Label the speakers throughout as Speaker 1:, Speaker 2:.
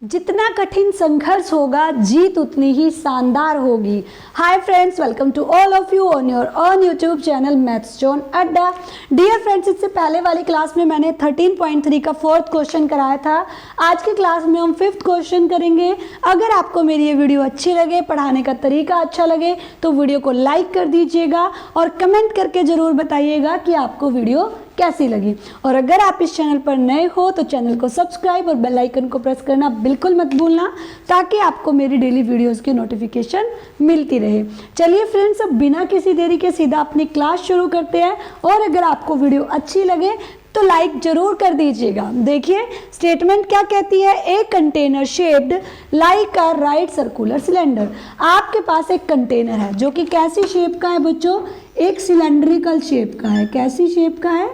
Speaker 1: जितना कठिन संघर्ष होगा जीत उतनी ही शानदार होगी। Hi friends, welcome to all of you on your on YouTube channel maths zone Adda. Dear friends, इससे पहले वाली क्लास में मैंने 13.3 का फोर्थ क्वेश्चन कराया था। आज की क्लास में हम फिफ्थ क्वेश्चन करेंगे। अगर आपको मेरी ये वीडियो अच्छी लगे, पढ़ाने का तरीका अच्छा लगे तो वीडियो को लाइक कर दीजिएगा और कमेंट करके ज़रूर बताइएगा कि आपको वीडियो कैसी लगी। और अगर आप इस चैनल पर नए हो तो चैनल को सब्सक्राइब और बेल आइकन को प्रेस करना बिल्कुल मत भूलना, ताकि आपको मेरी डेली वीडियोस की नोटिफिकेशन मिलती रहे। चलिए फ्रेंड्स, अब बिना किसी देरी के सीधा अपनी क्लास शुरू करते हैं। और अगर आपको वीडियो अच्छी लगे तो लाइक जरूर कर दीजिएगा। देखिए स्टेटमेंट क्या कहती है। A container shaped like a right circular cylinder. आपके पास एक कंटेनर है जो कि कैसी शेप का है बच्चों? एक सिलेंड्रिकल शेप का है। कैसी शेप का है?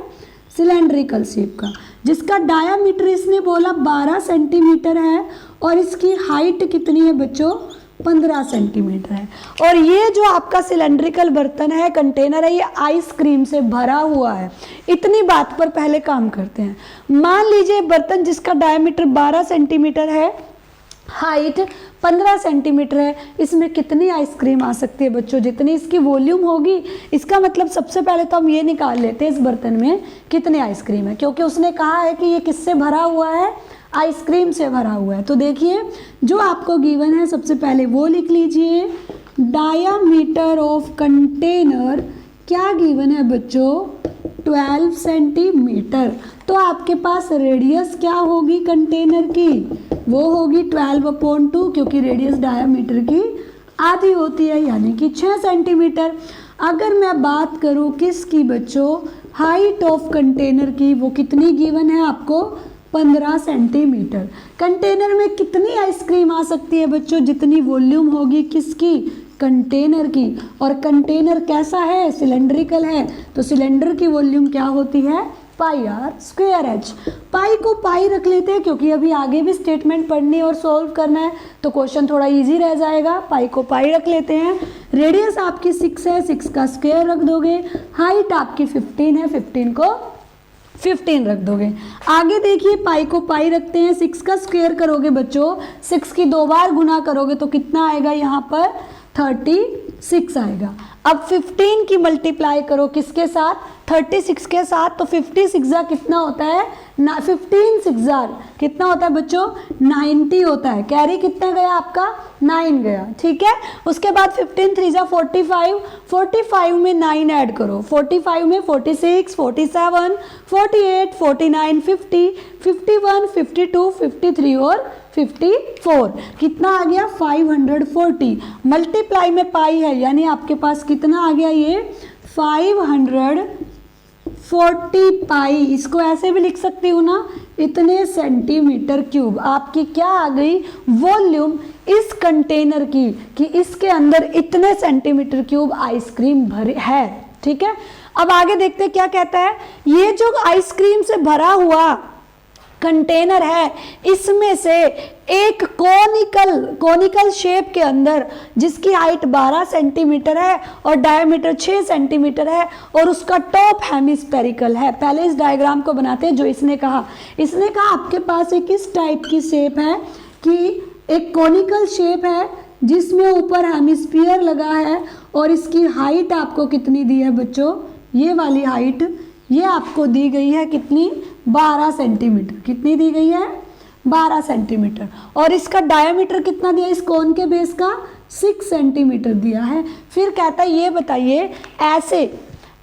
Speaker 1: सिलेंड्रिकल शेप का, जिसका डायामीटर इसने बोला 12 सेंटीमीटर है और इसकी हाइट कितनी है बच्चों? 15 सेंटीमीटर है। और ये जो आपका सिलेंड्रिकल बर्तन है, कंटेनर है, ये आइसक्रीम से भरा हुआ है। इतनी बात पर पहले काम करते हैं। मान लीजिए बर्तन जिसका डायमीटर 12 सेंटीमीटर है, हाइट 15 सेंटीमीटर है, इसमें कितनी आइसक्रीम आ सकती है बच्चों? जितनी इसकी वॉल्यूम होगी। इसका मतलब सबसे पहले तो हम ये निकाल लेते हैं इस बर्तन में कितनी आइसक्रीम है, क्योंकि उसने कहा है कि ये किससे भरा हुआ है? आइसक्रीम से भरा हुआ है। तो देखिए जो आपको गिवन है सबसे पहले वो लिख लीजिए। डायामीटर ऑफ कंटेनर क्या गिवन है बच्चों? 12 सेंटीमीटर। तो आपके पास रेडियस क्या होगी कंटेनर की? वो होगी 12/2, क्योंकि रेडियस डायामीटर की आधी होती है, यानी कि 6 सेंटीमीटर। अगर मैं बात करूं किसकी बच्चों? हाइट ऑफ कंटेनर की, वो कितनी गिवन है आपको? 15 सेंटीमीटर। कंटेनर में कितनी आइसक्रीम आ सकती है बच्चों? जितनी वॉल्यूम होगी किसकी? कंटेनर की। और कंटेनर कैसा है? सिलेंड्रिकल है। तो सिलेंडर की वॉल्यूम क्या होती है? पाई आर स्क्वायर एच। पाई को पाई रख लेते हैं, क्योंकि अभी आगे भी स्टेटमेंट पढ़नी और सॉल्व करना है, तो क्वेश्चन थोड़ा इजी रह जाएगा। पाई को पाई रख लेते हैं। रेडियस आपकी 6 है, 6 का स्क्वायर रख दोगे। हाइट आपकी 15 है, 15 को 15 रख दोगे। आगे देखिए पाई को पाई रखते हैं, 6 का स्क्वायर करोगे बच्चों, 6 की 2 बार गुना करोगे तो कितना आएगा? यहाँ पर 36 आएगा। अब 15 की मल्टीप्लाई करो किसके साथ? 36 के साथ। तो 56 कितना होता है? 15 6 कितना होता है बच्चों? 90 होता है। कैरी कितना गया आपका? 9 गया। ठीक है। उसके बाद 15 3 45, 45 में 9 ऐड करो। 45 में 46, 47, 48, 49, 50, 51, 52, 53 और 54। कितना आ गया? 540। मल्टीप्लाई में पाई है, यानी आपके पास कितना आ गया? ये 540 पाई। इसको ऐसे भी लिख सकती हूँ ना, इतने सेंटीमीटर क्यूब। आपकी क्या आ गई? वॉल्यूम इस कंटेनर की, कि इसके अंदर इतने सेंटीमीटर क्यूब आइसक्रीम भरे है। ठीक है। अब आगे देखते क्या कहता है। ये जो आइसक्रीम से भरा हुआ कंटेनर है, इसमें से एक कोनिकल शेप के अंदर, जिसकी हाइट 12 सेंटीमीटर है और डायमीटर 6 सेंटीमीटर है और उसका टॉप हेमिस्फेरिकल है। पहले इस डायग्राम को बनाते हैं जो इसने कहा। इसने कहा आपके पास एक इस टाइप की शेप है कि एक कोनिकल शेप है जिसमें ऊपर हेमिस्फीयर लगा है, और इसकी हाइट आपको कितनी दी है बच्चों? ये वाली हाइट ये आपको दी गई है कितनी? 12 सेंटीमीटर। कितनी दी गई है? 12 सेंटीमीटर। और इसका डायमीटर कितना दिया इस कोन के बेस का? 6 सेंटीमीटर दिया है। फिर कहता है ये बताइए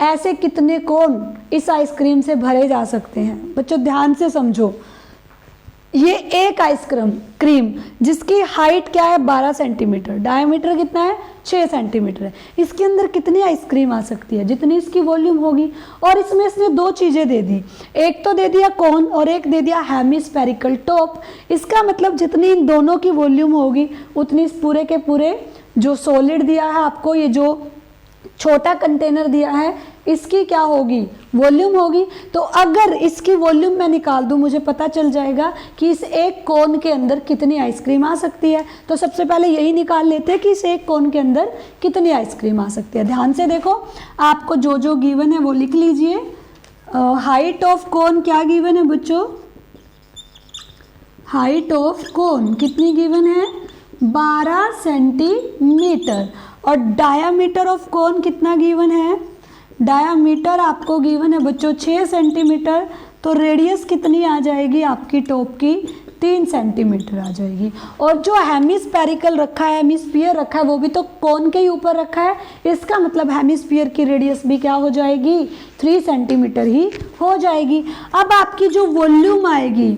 Speaker 1: ऐसे कितने कोन इस आइसक्रीम से भरे जा सकते हैं? बच्चों ध्यान से समझो। ये एक आइसक्रीम जिसकी हाइट क्या है? 12 सेंटीमीटर, डायमीटर कितना है? 6 सेंटीमीटर है। इसके अंदर कितनी आइसक्रीम आ सकती है? जितनी इसकी वॉल्यूम होगी। और इसमें इसने 2 चीज़ें दे दी, एक तो दे दिया कोन और एक दे दिया हेमिस्फेरिकल टॉप। इसका मतलब जितनी इन दोनों की वॉल्यूम होगी उतनी इस पूरे के पूरे जो सॉलिड दिया है आपको, ये जो छोटा कंटेनर दिया है, इसकी क्या होगी? वॉल्यूम होगी। तो अगर इसकी वॉल्यूम मैं निकाल दूं, मुझे पता चल जाएगा कि इस एक कोन के अंदर कितनी आइसक्रीम आ सकती है। तो सबसे पहले यही निकाल लेते हैं कि इस एक कोन के अंदर कितनी आइसक्रीम आ सकती है। ध्यान से देखो, आपको जो जो गिवन है वो लिख लीजिए। हाइट ऑफ कोन क्या गिवन है बच्चों? हाइट ऑफ कोन कितनी गिवन है, 12 सेंटीमीटर। और डायामीटर ऑफ कोन कितना गिवन है, डायामीटर आपको गिवन है बच्चों 6 सेंटीमीटर। तो रेडियस कितनी आ जाएगी आपकी टॉप की, 3 सेंटीमीटर आ जाएगी। और जो हेमिस्फेरिकल रखा है, हेमिस्फीयर रखा है, वो भी तो कोन के ही ऊपर रखा है, इसका मतलब हेमिस्फीयर की रेडियस भी क्या हो जाएगी, 3 सेंटीमीटर ही हो जाएगी। अब आपकी जो वॉल्यूम आएगी,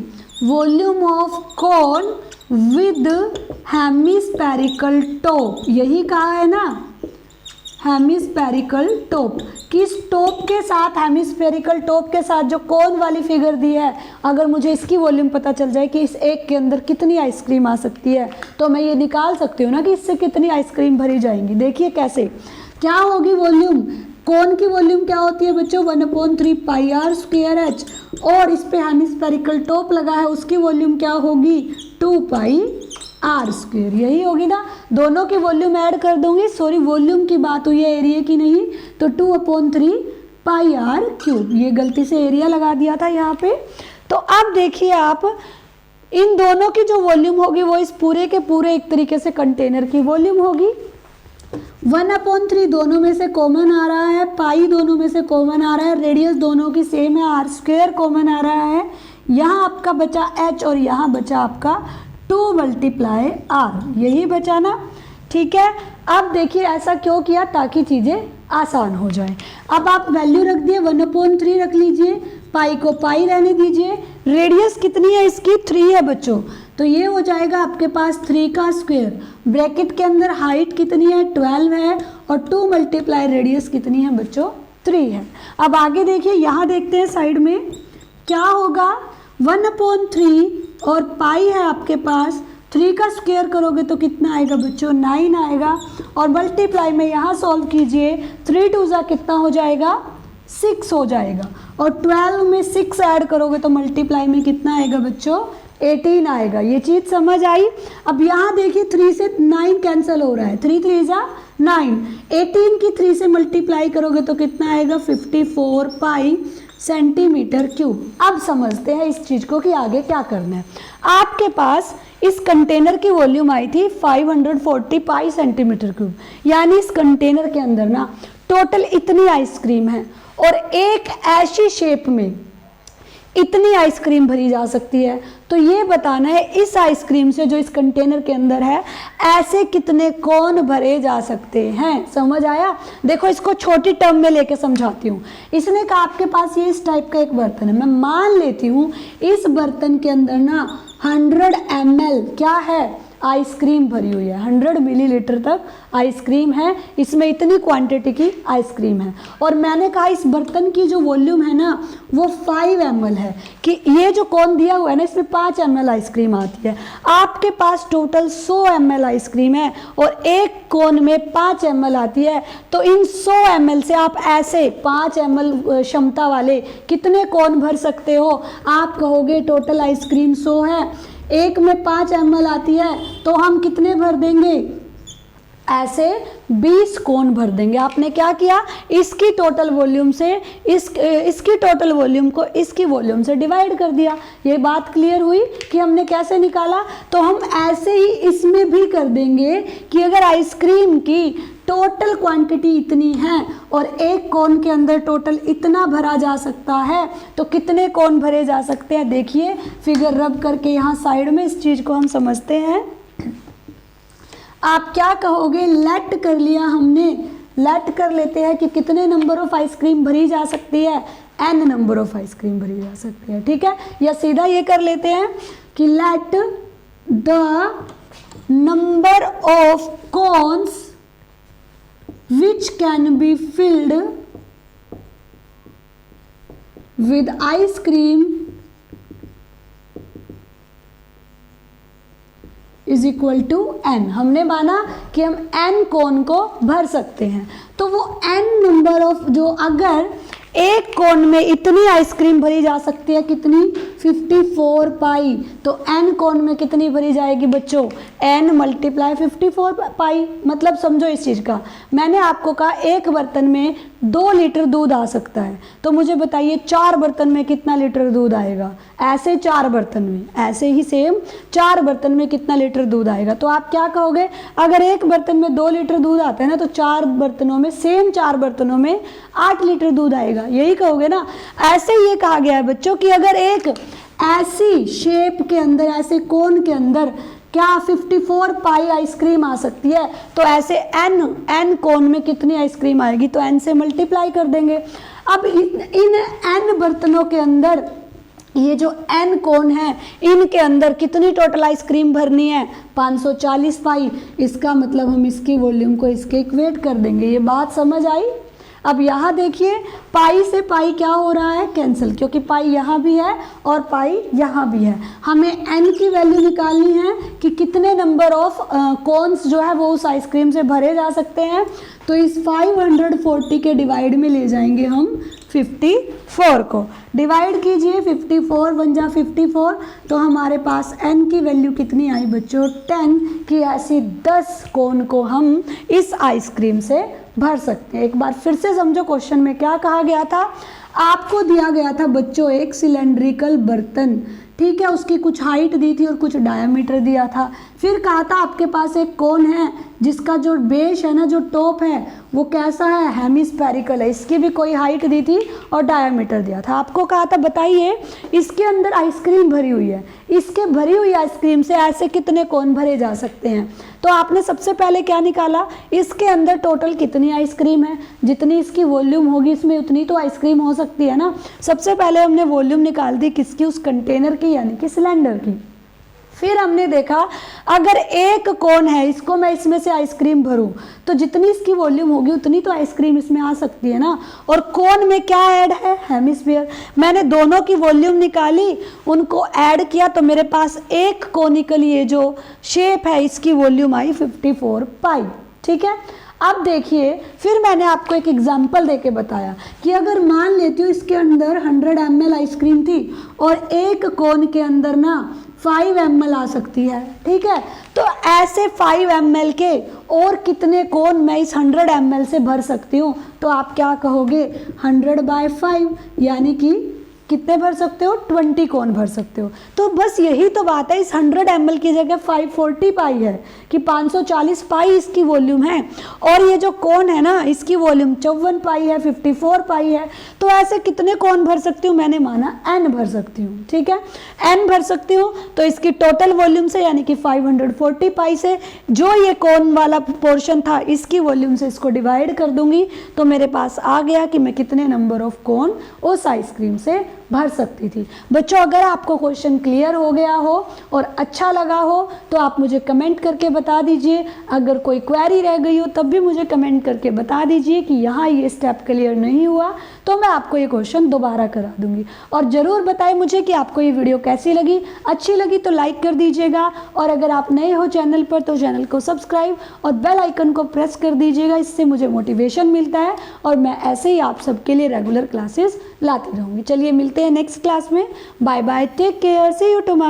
Speaker 1: volume of cone with hemispherical top, यही कहा है ना, हेमिस्फेरिकल टॉप। किस टॉप के साथ, हेमिस्फेरिकल टॉप के साथ जो कोन वाली फिगर दी है, अगर मुझे इसकी वॉल्यूम पता चल जाए कि इस एक के अंदर कितनी आइसक्रीम आ सकती है, तो मैं ये निकाल सकती हूँ ना कि इससे कितनी आइसक्रीम भरी जाएंगी। देखिए कैसे, क्या होगी वॉल्यूम, कोन की वॉल्यूम क्या होती है बच्चों, 1/3 पाई आर स्क्वायर एच, और इस पे हेमिस्फेरिकल टॉप लगा है, उसकी वॉल्यूम क्या होगी, 2 पाई आर स्क्वायर, यही होगी ना। दोनों की वॉल्यूम ऐड कर दूंगी, सॉरी वॉल्यूम की बात हुई है, एरिया की नहीं, तो 2/3 पाई आर क्यूब, ये गलती से एरिया लगा दिया था यहाँ पे। तो अब देखिए आप, इन दोनों की जो वॉल्यूम होगी वो इस पूरे के पूरे एक तरीके से कंटेनर की वॉल्यूम होगी। 1/3 दोनों में से कॉमन आ रहा है, पाई दोनों में से कॉमन आ रहा है, रेडियस दोनों की सेम है, आर स्क्वायर कॉमन आ रहा है, यहाँ आपका बचा एच और यहाँ बचा आपका 2 × r, यही बचा ना, ठीक है। अब देखिए ऐसा क्यों किया, ताकि चीज़ें आसान हो जाए। अब आप वैल्यू रख दिए, 1/3 रख लीजिए, पाई को पाई रहने दीजिए, रेडियस कितनी है इसकी, 3 है बच्चों, तो ये हो जाएगा आपके पास 3 का स्क्वायर, ब्रैकेट के अंदर हाइट कितनी है, 12 है, और 2 × रेडियस कितनी है बच्चों, 3 है। अब आगे देखिए, यहाँ देखते हैं साइड में क्या होगा, 1/3 और पाई है आपके पास, 3 का स्क्वायर करोगे तो कितना आएगा बच्चों, 9 आएगा, और मल्टीप्लाई में यहाँ सॉल्व कीजिए, 3 2 जा कितना हो जाएगा, 6 हो जाएगा, और 12 में 6 ऐड करोगे तो मल्टीप्लाई में कितना आएगा बच्चों, 18 आएगा। ये चीज़ समझ आई। अब यहाँ देखिए 3 से 9 कैंसिल हो रहा है, 3 3 जा 9, 18 की 3 से मल्टीप्लाई करोगे तो कितना आएगा, 54 पाई सेंटीमीटर क्यूब। अब समझते हैं इस चीज़ को कि आगे क्या करना है। आपके पास इस कंटेनर की वॉल्यूम आई थी 540 पाई सेंटीमीटर क्यूब, यानी इस कंटेनर के अंदर ना टोटल इतनी आइसक्रीम है, और एक ऐसी शेप में इतनी आइसक्रीम भरी जा सकती है। तो ये बताना है इस आइसक्रीम से जो इस कंटेनर के अंदर है, ऐसे कितने कोन भरे जा सकते हैं। समझ आया। देखो इसको छोटी टर्म में लेके समझाती हूँ। इसने कहा आपके पास ये इस टाइप का एक बर्तन है, मैं मान लेती हूँ इस बर्तन के अंदर ना 100 ml क्या है, आइसक्रीम भरी हुई है, 100 मिलीलीटर तक आइसक्रीम है, इसमें इतनी क्वांटिटी की आइसक्रीम है। और मैंने कहा इस बर्तन की जो वॉल्यूम है ना वो 5 ml है, कि ये जो कोन दिया हुआ है ना इसमें 5 ml आइसक्रीम आती है। आपके पास टोटल 100 ml आइसक्रीम है और एक कोन में 5 ml आती है, तो इन 100 ml से आप ऐसे 5 ml क्षमता वाले कितने कोन भर सकते हो। आप कहोगे टोटल आइसक्रीम 100 है, एक में 5 ml आती है, तो हम कितने भर देंगे, ऐसे 20 कोन भर देंगे। आपने क्या किया, इसकी टोटल वॉल्यूम से इसकी टोटल वॉल्यूम को इसकी वॉल्यूम से डिवाइड कर दिया। ये बात क्लियर हुई कि हमने कैसे निकाला। तो हम ऐसे ही इसमें भी कर देंगे कि अगर आइसक्रीम की टोटल क्वांटिटी इतनी है और एक कोन के अंदर टोटल इतना भरा जा सकता है, तो कितने कोन भरे जा सकते हैं। देखिए फिगर रब करके यहाँ साइड में इस चीज़ को हम समझते हैं। आप क्या कहोगे, लेट कर लिया हमने, लेट कर लेते हैं कि कितने नंबर ऑफ आइसक्रीम भरी जा सकती है, n नंबर ऑफ आइसक्रीम भरी जा सकती है, ठीक है। या सीधा ये कर लेते हैं कि let the number of cones which can be filled with ice cream is equal to n। हमने माना कि हम n कोन को भर सकते हैं, तो वो n नंबर ऑफ जो अगर एक कोन में इतनी आइसक्रीम भरी जा सकती है, कितनी 54 पाई, तो n कोन में कितनी भरी जाएगी बच्चों, n × 54 पाई, मतलब समझो इस चीज़ का, मैंने आपको कहा एक बर्तन में 2 लीटर दूध आ सकता है, तो मुझे बताइए 4 बर्तन में कितना लीटर दूध आएगा। ऐसे 4 बर्तन में, ऐसे ही सेम 4 बर्तन में कितना लीटर दूध आएगा। तो आप क्या कहोगे, अगर एक बर्तन में 2 लीटर दूध आता है ना, तो 4 बर्तनों में, सेम 4 बर्तनों में 8 लीटर दूध आएगा, यही कहोगे ना। ऐसे ये कहा गया है बच्चों कि अगर एक ऐसी शेप के अंदर, ऐसे कोन के अंदर क्या 54 पाई आइसक्रीम आ सकती है, तो ऐसे n कोन में कितनी आइसक्रीम आएगी, तो n से मल्टीप्लाई कर देंगे। अब इन n बर्तनों के अंदर ये जो n कोन है, इनके अंदर कितनी टोटल आइसक्रीम भरनी है, 540 पाई। इसका मतलब हम इसकी वॉल्यूम को इसके इक्वेट कर देंगे। ये बात समझ आई। अब यहाँ देखिए, पाई से पाई क्या हो रहा है, कैंसिल, क्योंकि पाई यहाँ भी है और पाई यहाँ भी है। हमें n की वैल्यू निकालनी है कि कितने नंबर ऑफ कोन्स जो है वो उस आइसक्रीम से भरे जा सकते हैं। तो इस 540 के डिवाइड में ले जाएंगे हम 54 को। डिवाइड कीजिए, 54 1 जा 54, तो हमारे पास n की वैल्यू कितनी आई बच्चों, 10, कि ऐसी 10 कोन को हम इस आइसक्रीम से भर सकते हैं। एक बार फिर से समझो, क्वेश्चन में क्या कहा गया था, आपको दिया गया था बच्चों एक सिलेंड्रिकल बर्तन, ठीक है, उसकी कुछ हाइट दी थी और कुछ डायमीटर दिया था। फिर कहा था आपके पास एक कोन है जिसका जो बेस है ना, जो टॉप है वो कैसा है, हेमिस्फेरिकल है, इसकी भी कोई हाइट दी थी और डायमीटर दिया था। आपको कहा था बताइए इसके अंदर आइसक्रीम भरी हुई है, इसके भरी हुई आइसक्रीम से ऐसे कितने कोन भरे जा सकते हैं। तो आपने सबसे पहले क्या निकाला, इसके अंदर टोटल कितनी आइसक्रीम है, जितनी इसकी वॉल्यूम होगी इसमें उतनी तो आइसक्रीम हो सकती है ना। सबसे पहले हमने वॉल्यूम निकाल दी किसकी, उस कंटेनर की, यानी कि सिलेंडर की। फिर हमने देखा अगर एक कोन है, इसको मैं इसमें से आइसक्रीम भरूं तो जितनी इसकी वॉल्यूम होगी उतनी तो आइसक्रीम इसमें आ सकती है ना। और कोन में क्या ऐड है, हेमिस्फीयर। मैंने दोनों की वॉल्यूम निकाली, उनको ऐड किया, तो मेरे पास एक कोनिकल ये जो शेप है इसकी वॉल्यूम आई 54 पाई, ठीक है। अब देखिए, फिर मैंने आपको एक एग्जाम्पल देके बताया कि अगर मान लेती हूँ इसके अंदर 100 ml आइसक्रीम थी और एक कोन के अंदर ना 5 ml आ सकती है, ठीक है। तो ऐसे 5 ml के और कितने कोन मैं इस 100 ml से भर सकती हूँ, तो आप क्या कहोगे, 100/5, यानी कि कितने भर सकते हो, 20 कोन भर सकते हो। तो बस यही तो बात है, इस 100 ml की जगह 540 पाई है कि 540 पाई इसकी वॉल्यूम है, और ये जो कोन है ना इसकी वॉल्यूम 54 पाई है, 54 पाई है। तो ऐसे कितने कोन भर सकती हूँ, मैंने माना n भर सकती हूँ, ठीक है, n भर सकती हूँ। तो इसकी टोटल वॉल्यूम से, यानी कि 540 पाई से जो ये कोन वाला पोर्शन था इसकी वॉल्यूम से इसको डिवाइड कर दूंगी, तो मेरे पास आ गया कि मैं कितने नंबर ऑफ कोन उस आइसक्रीम से भर सकती थी। बच्चों, अगर आपको क्वेश्चन क्लियर हो गया हो और अच्छा लगा हो तो आप मुझे कमेंट करके बता दीजिए। अगर कोई क्वेरी रह गई हो तब भी मुझे कमेंट करके बता दीजिए कि यहाँ ये स्टेप क्लियर नहीं हुआ, तो मैं आपको ये क्वेश्चन दोबारा करा दूंगी। और ज़रूर बताएं मुझे कि आपको ये वीडियो कैसी लगी। अच्छी लगी तो लाइक कर दीजिएगा, और अगर आप नए हो चैनल पर तो चैनल को सब्सक्राइब और बेल आइकन को प्रेस कर दीजिएगा। इससे मुझे मोटिवेशन मिलता है और मैं ऐसे ही आप सबके लिए रेगुलर क्लासेस लाती रहूँगी। चलिए मिलते हैं नेक्स्ट क्लास में। Bye bye, take care, see you tomorrow.